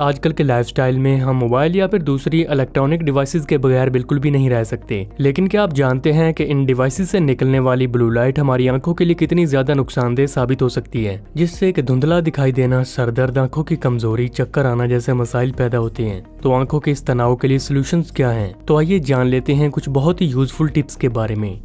आजकल के लाइफस्टाइल में हम मोबाइल या फिर दूसरी इलेक्ट्रॉनिक डिवाइसेस के बगैर बिल्कुल भी नहीं रह सकते। लेकिन क्या आप जानते हैं कि इन डिवाइसेस से निकलने वाली ब्लू लाइट हमारी आंखों के लिए कितनी ज्यादा नुकसानदेह साबित हो सकती है, जिससे कि धुंधला दिखाई देना, सरदर्द, आंखों की कमजोरी, चक्कर आना जैसे मसाइल पैदा होते हैं। तो आंखों के इस तनाव के लिए सोल्यूशंस क्या हैं? तो आइए जान लेते हैं कुछ बहुत ही यूजफुल टिप्स के बारे में।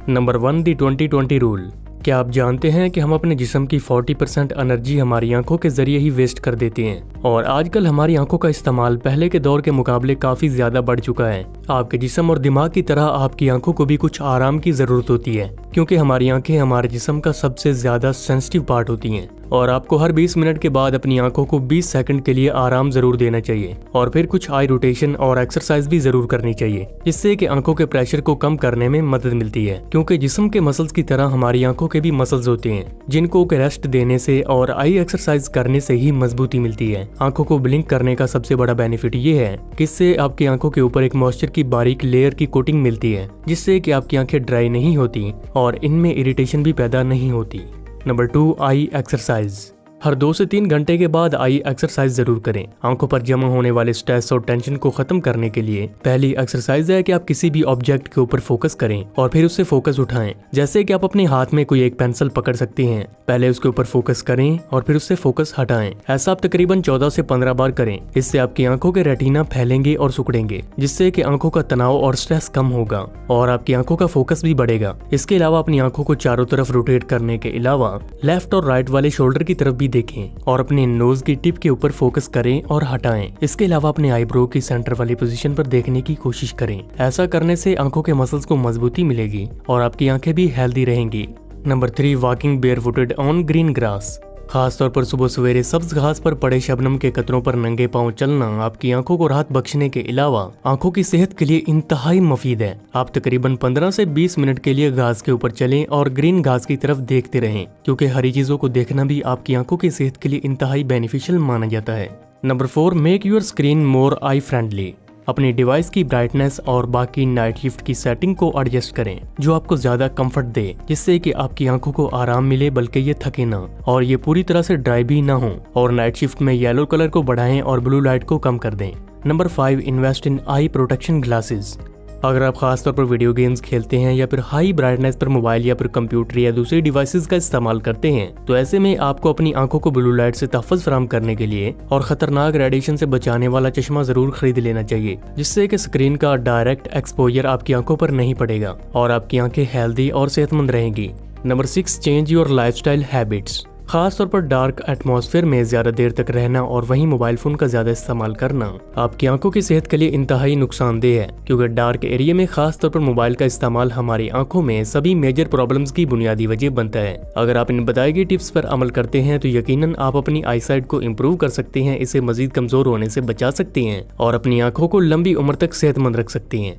नंबर 1, दी 20-20 रूल। क्या आप जानते हैं कि हम अपने जिस्म की 40% एनर्जी हमारी आंखों के जरिए ही वेस्ट कर देते हैं और आजकल हमारी आंखों का इस्तेमाल पहले के दौर के मुकाबले काफी ज्यादा बढ़ चुका है। आपके जिस्म और दिमाग की तरह आपकी आंखों को भी कुछ आराम की जरूरत होती है, क्योंकि हमारी आंखें हमारे जिस्म का सबसे ज्यादा सेंसिटिव पार्ट होती हैं और आपको हर 20 मिनट के बाद अपनी आंखों को 20 सेकंड के लिए आराम जरूर देना चाहिए और फिर कुछ आई रोटेशन और एक्सरसाइज भी जरूर करनी चाहिए, जिससे कि आंखों के प्रेशर को कम करने में मदद मिलती है। क्योंकि जिस्म के मसल्स की तरह हमारी आंखों के भी मसल्स होते हैं, जिनको रेस्ट देने से और आई एक्सरसाइज करने से ही मजबूती मिलती है। आंखों को ब्लिंक करने का सबसे बड़ा बेनिफिट ये है कि इससे आपकी आंखों के ऊपर एक मॉइस्चर की बारीक लेयर की कोटिंग मिलती है, जिससे कि आपकी आंखें ड्राई नहीं होती और इनमें इरिटेशन भी पैदा नहीं होती। नंबर 2, आई एक्सरसाइज। हर 2 से 3 घंटे के बाद आई एक्सरसाइज जरूर करें। आंखों पर जमा होने वाले स्ट्रेस और टेंशन को खत्म करने के लिए पहली एक्सरसाइज है कि आप किसी भी ऑब्जेक्ट के ऊपर फोकस करें और फिर उससे फोकस उठाएं। जैसे कि आप अपने हाथ में कोई एक पेंसिल पकड़ सकते हैं, पहले उसके ऊपर फोकस करें और फिर उससे फोकस हटाएं। ऐसा आप तकरीबन 14 से 15 बार करें। इससे आपकी आंखों के रेटिना फैलेंगे और सिकुड़ेंगे, जिससे कि आंखों का तनाव और स्ट्रेस कम होगा और आपकी आंखों का फोकस भी बढ़ेगा। इसके अलावा अपनी आंखों को चारों तरफ रोटेट करने के अलावा लेफ्ट और राइट वाले शोल्डर की तरफ भी देखें और अपने नोज की टिप के ऊपर फोकस करें और हटाएं। इसके अलावा अपने आईब्रो की सेंटर वाली पोजीशन पर देखने की कोशिश करें। ऐसा करने से आंखों के मसल्स को मजबूती मिलेगी और आपकी आंखें भी हेल्दी रहेंगी। Number 3, walking बेयरफुटेड on green grass. खास तौर पर सुबह सवेरे सब्ज घास पर पड़े शबनम के कतरों पर नंगे पांव चलना आपकी आंखों को राहत बख्शने के अलावा आंखों की सेहत के लिए इंतहाई मुफीद है। आप तकरीबन 15 से 20 मिनट के लिए घास के ऊपर चलें और ग्रीन घास की तरफ देखते रहें, क्योंकि हरी चीजों को देखना भी आपकी आंखों की सेहत के लिए इंतहाई बेनिफिशियल माना जाता है। Number 4, make your screen more I friendly. अपनी डिवाइस की ब्राइटनेस और बाकी नाइट शिफ्ट की सेटिंग को एडजस्ट करें जो आपको ज्यादा कंफर्ट दे, जिससे कि आपकी आंखों को आराम मिले बल्कि ये थके ना और ये पूरी तरह से ड्राई भी ना हो। और नाइट शिफ्ट में येलो कलर को बढ़ाएं और ब्लू लाइट को कम कर दें। Number 5, invest in I protection glasses. अगर आप खास तौर पर वीडियो गेम्स खेलते हैं या फिर हाई ब्राइटनेस पर मोबाइल या फिर कंप्यूटर या दूसरी डिवाइसेस का इस्तेमाल करते हैं, तो ऐसे में आपको अपनी आंखों को ब्लू लाइट से तहफ़्फ़ुज़ फराहम करने के लिए और खतरनाक रेडिएशन से बचाने वाला चश्मा जरूर खरीद लेना चाहिए, जिससे कि स्क्रीन का डायरेक्ट एक्सपोजर आपकी आंखों पर नहीं पड़ेगा और आपकी आंखें हेल्दी और सेहतमंद रहेंगी। Number 6, change your lifestyle habits. खास तौर पर डार्क एटमॉस्फेयर में ज्यादा देर तक रहना और वहीं मोबाइल फोन का ज्यादा इस्तेमाल करना आपकी आंखों की सेहत के लिए इंतहाई नुकसानदेह है, क्योंकि डार्क एरिया में खास तौर पर मोबाइल का इस्तेमाल हमारी आंखों में सभी मेजर प्रॉब्लम्स की बुनियादी वजह बनता है। अगर आप इन बताई गई टिप्स पर अमल करते हैं तो यकीनन आप अपनी आईसाइट को इम्प्रूव कर सकते हैं, इसे मजीद कमजोर होने से बचा सकते हैं और अपनी आंखों को लंबी उम्र तक सेहतमंद रख सकते हैं।